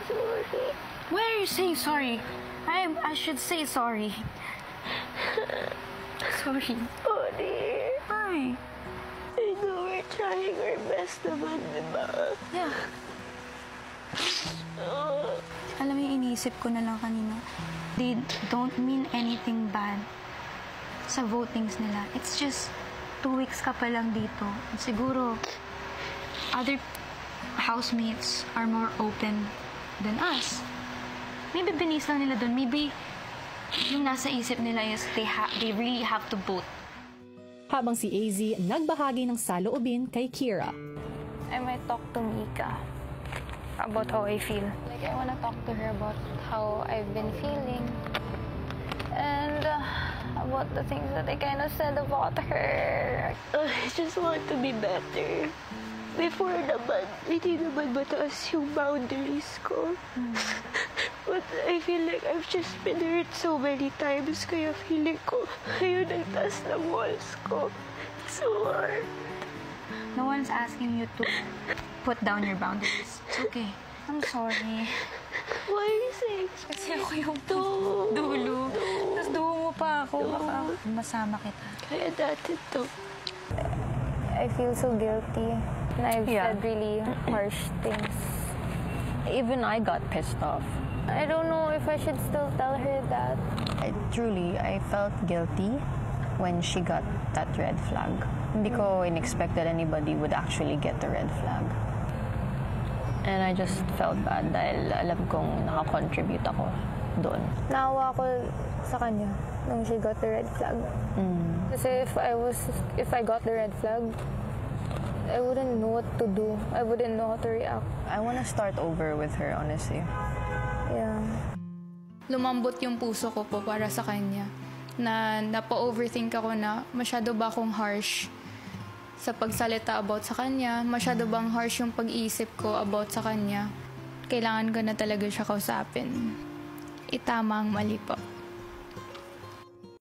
sorry. Why are you saying sorry? I should say sorry. Sorry. Sorry. Why? I know we're trying our best naman, di ba? Yeah. Alam mo yung iniisip ko na lang kanina. They don't mean anything bad sa votings nila. It's just 2 weeks ka pa lang dito. And siguro, other housemates are more open than us. Maybe binis lang nila dun. Maybe yung nasa isip nila is they really have to vote. Habang si AZ nagbahagi ng saloobin kay Kira. I might talk to Mika about how I feel. Like, I wanna talk to her about how I've been feeling. And about the things that I kind of said about her. I just want to be better. Before naman, hindi naman mataas yung boundaries ko. But I feel like I've just been hurt so many times, kaya feeling ko, ayun ang taas na walls ko. It's so hard. No one's asking you to put down your boundaries. It's okay. I'm sorry. Why are you saying Kasi ako yung dulo. Tapos dulo mo pa ako. Baka masama kita. kaya dati to? I feel so guilty. And I've said really harsh things. Even I got pissed off. I don't know if I should still tell her that. I felt guilty when she got that red flag. Hindi ko in-expect that anybody would actually get the red flag. And I just felt bad dahil alam kong nakakontribute ako doon. Naawa ako sa kanya nung she got the red flag. Kasi if I got the red flag, I wouldn't know what to do. I wouldn't know how to react. I wanna start over with her, honestly. Yeah. Lumambot yung puso ko po para sa kanya. Na napa-overthink ako na masyado ba akong harsh sa pagsalita about sa kanya? Masyado bang harsh yung pag-iisip ko about sa kanya? Kailangan ko na talaga siya kausapin. Itama ang mali po.